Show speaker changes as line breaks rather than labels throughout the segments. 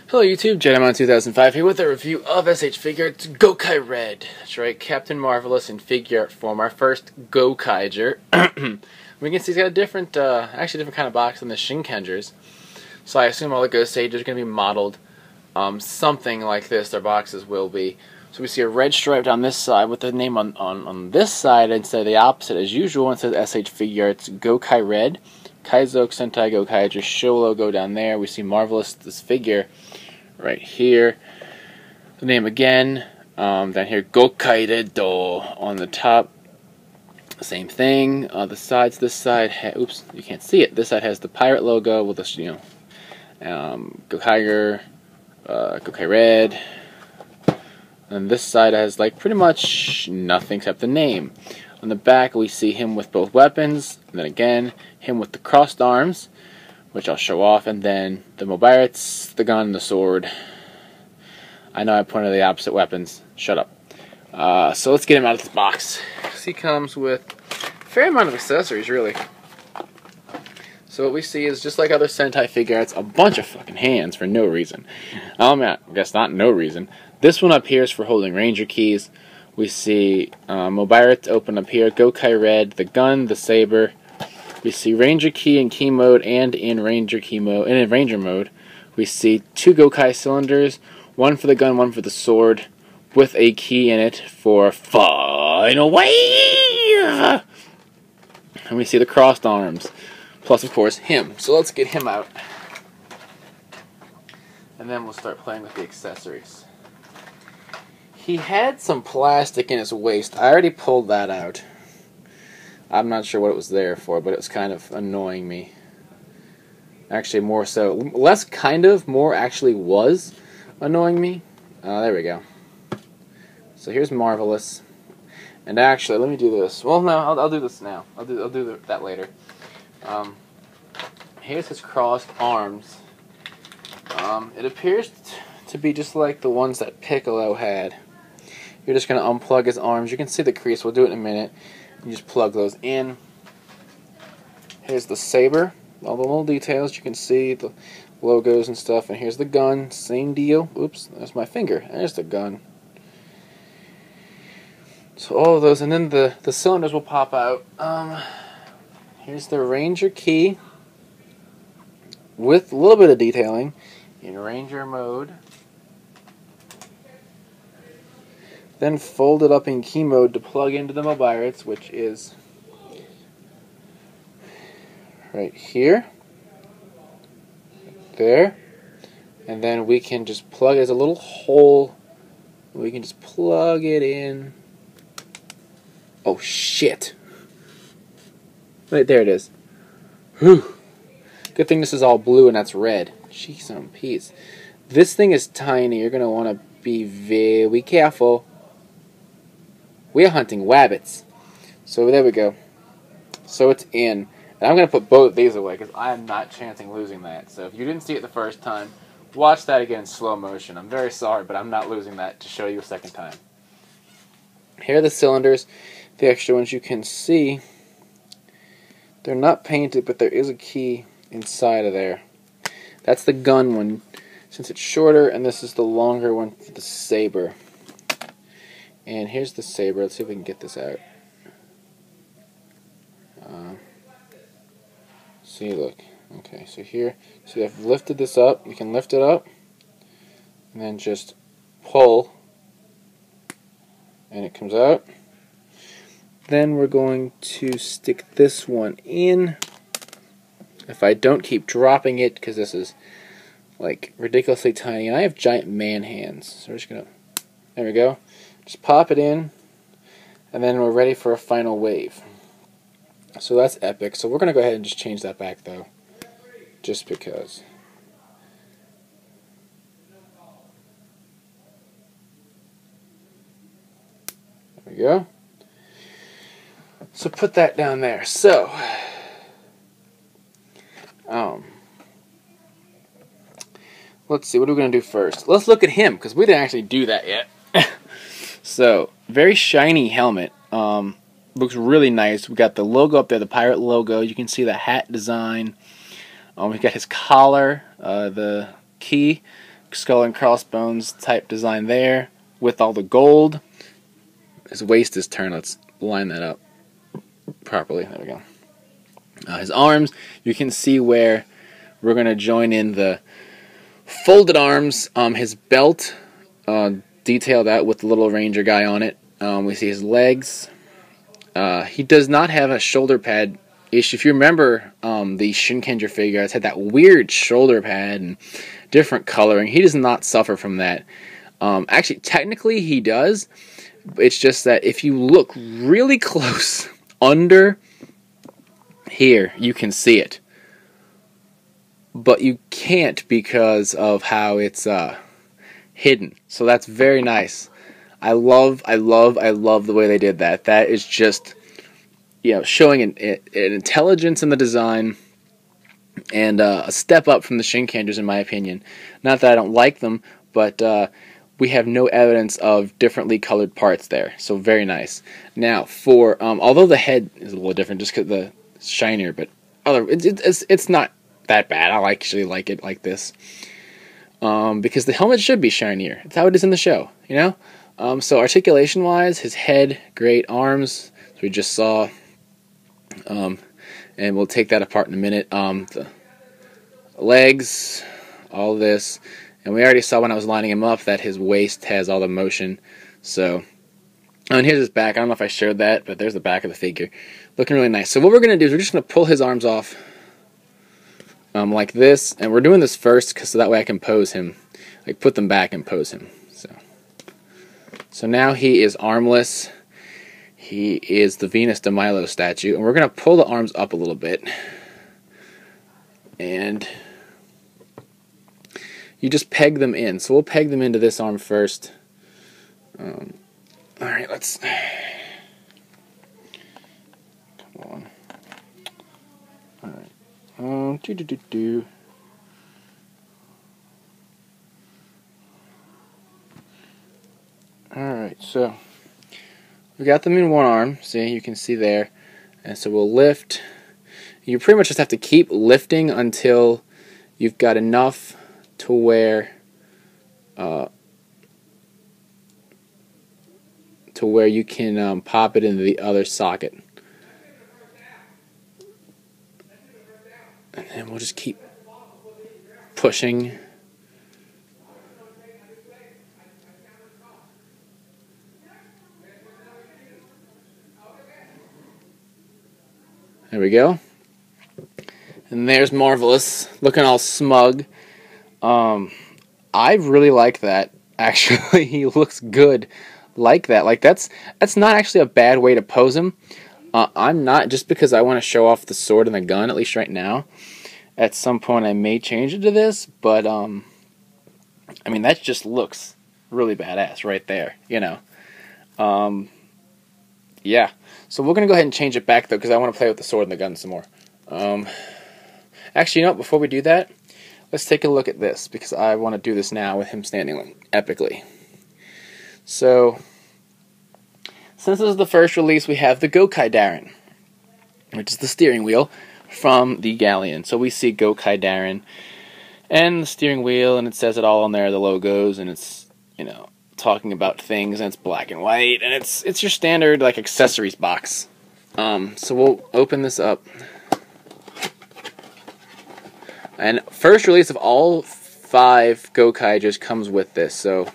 Hello YouTube, Jedimon2005 here with a review of S.H.Figuarts GokaiRed. That's right, Captain Marvelous in Figuart form, our first Gokaiger. We can see he's got a different, actually different kind of box than the Shinkengers. So I assume all the GokaiSabers are going to be modeled something like this, their boxes will be. So we see a red stripe down this side with the name on this side instead of the opposite as usual. It says S.H.Figuarts GokaiRed. Kaizo Sentai Gokaiger show logo down there. We see Marvelous, this figure right here. The name again. Down here, GokaiRed on the top. Same thing. The sides. This side. Oops, you can't see it. This side has the pirate logo with the Gokaiger, GokaiRed. And this side has like pretty much nothing except the name. On the back we see him with both weapons, and then again him with the crossed arms, which I'll show off, and then the Mobirates, the gun, the sword. I know I pointed the opposite weapons. Shut up. So let's get him out of this box. He comes with a fair amount of accessories, really. So what we see is, just like other Sentai Figuarts, a bunch of fucking hands for no reason. I guess not no reason. This one up here is for holding ranger keys. We see Mobirates open up here, GokaiRed, the gun, the saber. We see ranger key in key mode and in ranger key mode, and in ranger mode. We see two Gokai cylinders, one for the gun, one for the sword, with a key in it for final wave. And we see the crossed arms, plus of course him. So let's get him out, and then we'll start playing with the accessories. He had some plastic in his waist. I already pulled that out. I'm not sure what it was there for, but it was kind of annoying me. Actually, more so. Less kind of, more actually was annoying me. There we go. So here's Marvelous. And actually, let me do this. Well, no, I'll do this now. I'll do that later. Here's his crossed arms. It appears to be just like the ones that Piccolo had. You're just going to unplug his arms. You can see the crease. We'll do it in a minute. You just plug those in. Here's the saber. All the little details. You can see the logos and stuff. And here's the gun. Same deal. Oops, there's my finger. There's the gun. So all of those. And then the cylinders will pop out. Here's the ranger key with a little bit of detailing in ranger mode. Then fold it up in key mode to plug into the Mobirates, which is right here, there, and then we can just plug it as a little hole. We can just plug it in. Oh shit! Right there it is. Whew. Good thing this is all blue and that's red. Jeez, on peace. This thing is tiny. You're gonna want to be very careful. We are hunting wabbits. So there we go. So it's in. And I'm going to put both these away because I am not chancing losing that. So if you didn't see it the first time, watch that again in slow motion. I'm very sorry, but I'm not losing that to show you a second time. Here are the cylinders. The extra ones you can see. They're not painted, but there is a key inside of there. That's the gun one, since it's shorter, and this is the longer one for the saber. And here's the saber. Let's see if we can get this out. See, look. Okay, so here, see, I've lifted this up. You can lift it up, and then just pull, and it comes out. Then we're going to stick this one in. If I don't keep dropping it, because this is like ridiculously tiny, and I have giant man hands, so we're just gonna. There we go. Just pop it in, and then we're ready for a final wave. So that's epic. So we're going to go ahead and just change that back, though, just because. There we go. So put that down there. So, let's see. What are we going to do first? Let's look at him, because we didn't actually do that yet. So, very shiny helmet. Looks really nice. We got the logo up there, the pirate logo. You can see the hat design. We got his collar, the key, skull and crossbones type design there with all the gold. His waist is turned. Let's line that up properly. There we go. His arms, you can see where we're going to join in the folded arms. His belt, detailed out with the little ranger guy on it. We see his legs. He does not have a shoulder pad issue. If you remember, the Shinkenger Figuarts had that weird shoulder pad and different coloring. He does not suffer from that. Actually, technically he does. It's just that if you look really close under here, you can see it. But you can't because of how it's hidden. So that's very nice. I love the way they did that. That is just, showing an intelligence in the design and a step up from the Shinkengers, in my opinion. Not that I don't like them, but we have no evidence of differently colored parts there. So very nice. Now, for although the head is a little different, just because the shinier, but it's not that bad. I actually like it like this. Because the helmet should be shinier. That's how it is in the show, So articulation-wise, his head, great. Arms, as we just saw. And we'll take that apart in a minute. The legs, all this. And we already saw when I was lining him up that his waist has all the motion. So, and here's his back. I don't know if I showed that, but there's the back of the figure. Looking really nice. So what we're going to do is we're just going to pull his arms off. Like this, and we're doing this first so that way I can pose him, like put them back and pose him. So now he is armless. He is the Venus de Milo statue, and we're going to pull the arms up a little bit, and you just peg them in. So we'll peg them into this arm first. All right, let's. Come on. All right. Alright, so we got them in one arm. See, you can see there. And so we'll lift. You pretty much just have to keep lifting until you've got enough to where you can pop it into the other socket. And then we'll just keep pushing. There we go. And there's Marvelous, looking all smug. I really like that. Actually, he looks good like that. Like that's not actually a bad way to pose him. I'm not, just because I want to show off the sword and the gun, at least right now. At some point I may change it to this, but I mean, that just looks really badass right there, Yeah. So we're going to go ahead and change it back, though, because I want to play with the sword and the gun some more. Actually, before we do that, let's take a look at this, because I want to do this now with him standing epically. So, since this is the first release, we have the Gokai Darin, which is the steering wheel from the Galleon. So we see Gokai Darin and the steering wheel, and it says it all on there, the logos, and it's, talking about things, and it's black and white, and it's your standard, like, accessories box. So we'll open this up. And first release of all 5 Gokai just comes with this, so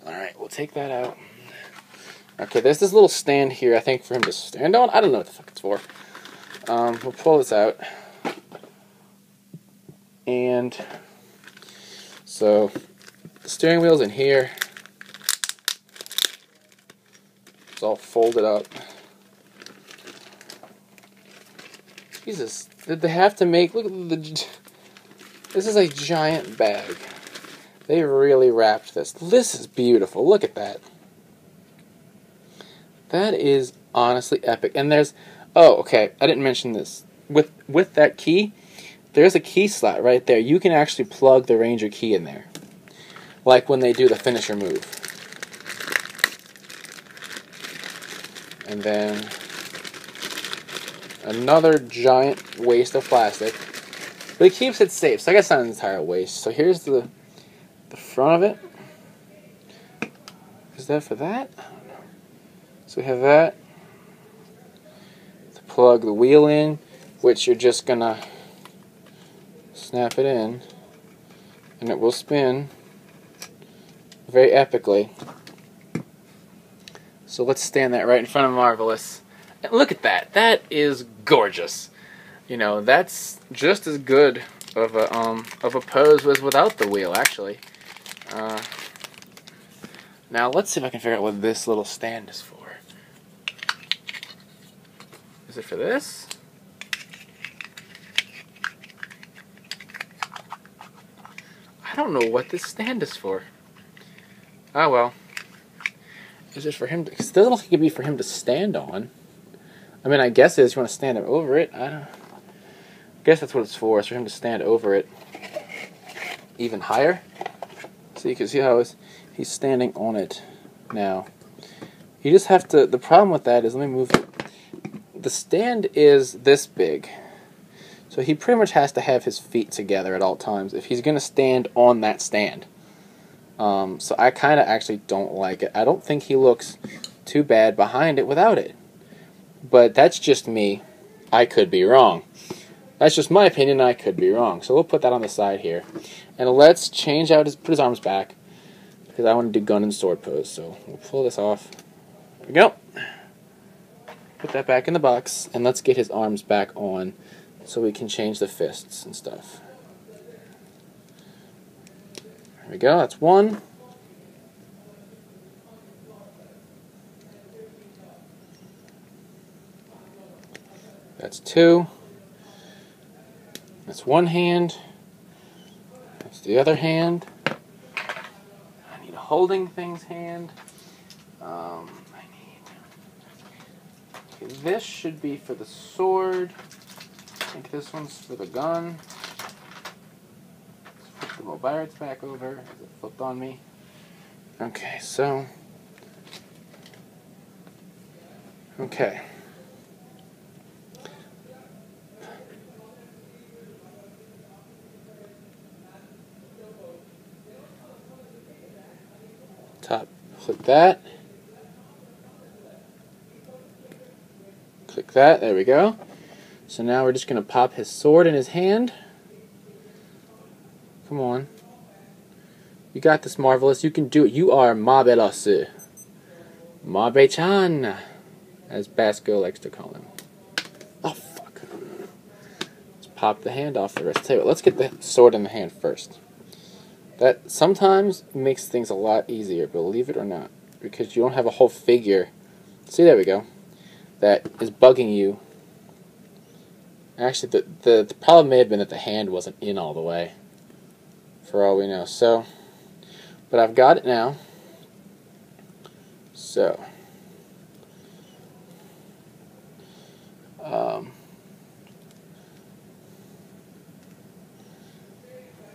alright, we'll take that out. Okay, there's this little stand here, I think, for him to stand on. I don't know what the fuck it's for. We'll pull this out. And so the steering wheel's in here. It's all folded up. Jesus, did they have to make, look at this is a giant bag. They really wrapped this. This is beautiful. Look at that. That is honestly epic. And there's, oh, okay, I didn't mention this. With that key, there's a key slot right there. You can actually plug the Ranger key in there, like when they do the finisher move. And then another giant waste of plastic, but it keeps it safe. So I guess not an entire waste. So here's the the front of it. Is that for that? I don't know. So we have that to plug the wheel in, which you're just gonna snap it in, and it will spin very epically. So let's stand that right in front of Marvelous. And look at that. That is gorgeous. You know, that's just as good of a pose as without the wheel, actually. Now let's see if I can figure out what this little stand is for. Is it for this? I don't know what this stand is for. Oh well. Is it for him to... It doesn't look like it could be for him to stand on. I mean, I guess it is. You want to stand him over it. I guess that's what it's for. It's for him to stand over it even higher. So you can see how he's standing on it now. You just have to... The problem with that is... Let me move it. The stand is this big. So he pretty much has to have his feet together at all times if he's going to stand on that stand. So I kind of actually don't like it. I don't think he looks too bad behind it without it. But that's just me. I could be wrong. That's just my opinion. I could be wrong. So we'll put that on the side here. And let's change out put his arms back. Because I want to do gun and sword pose. So we'll pull this off. There we go. Put that back in the box. And let's get his arms back on so we can change the fists and stuff. There we go, that's one. That's two. That's one hand. That's the other hand. I need a holding things hand. Okay, this should be for the sword. I think this one's for the gun. Let's flip the Mobirates back over. It flipped on me. Okay, so... Okay. Top, click that. Click that, there we go. So now we're just going to pop his sword in his hand. Come on. You got this, Marvelous. You can do it. You are Marvelous. Marbe-chan, as Basco likes to call him. Oh, fuck. Let's pop the hand off the wrist. Tell you what, let's get the sword in the hand first. That sometimes makes things a lot easier, believe it or not. Because you don't have a whole figure. See, there we go. That is bugging you. Actually, the problem may have been that the hand wasn't in all the way. For all we know. So, but I've got it now. So,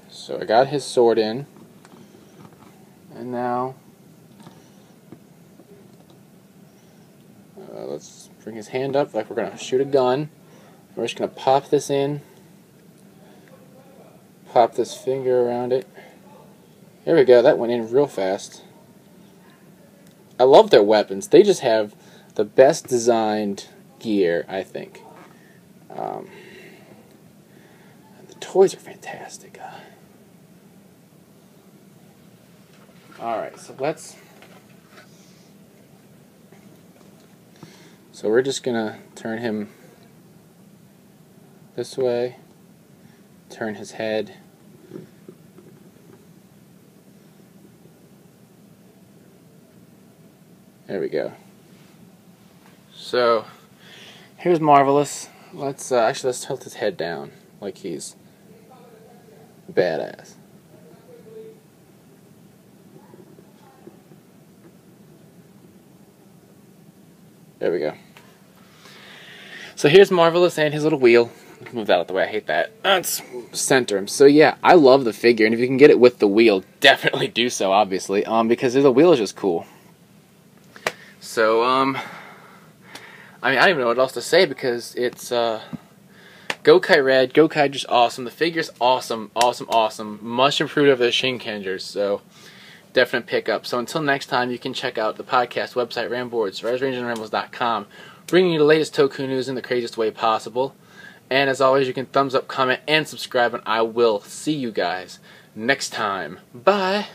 so I got his sword in, and now let's bring his hand up like we're going to shoot a gun. We're just going to pop this in, pop this finger around it. There we go, that went in real fast. I love their weapons. They just have the best designed gear, I think. The toys are fantastic. Alright, so we're just gonna turn him this way, turn his head. There we go. So here's Marvelous. Let's tilt his head down like he's badass. There we go. So here's Marvelous and his little wheel. Move that out the way. I hate that. Let's center him. So yeah, I love the figure, and if you can get it with the wheel, definitely do so. Obviously, because the wheel is just cool. So I mean, I don't even know what else to say because it's GokaiRed, Gokai just awesome. The figure's awesome, awesome, awesome. Much improved over the Shinkengers, so definite pickup. So until next time, you can check out the podcast website, Ramboards, ResRangersandRambles.com, bringing you the latest Toku news in the craziest way possible. And as always, you can thumbs up, comment, and subscribe, and I will see you guys next time. Bye!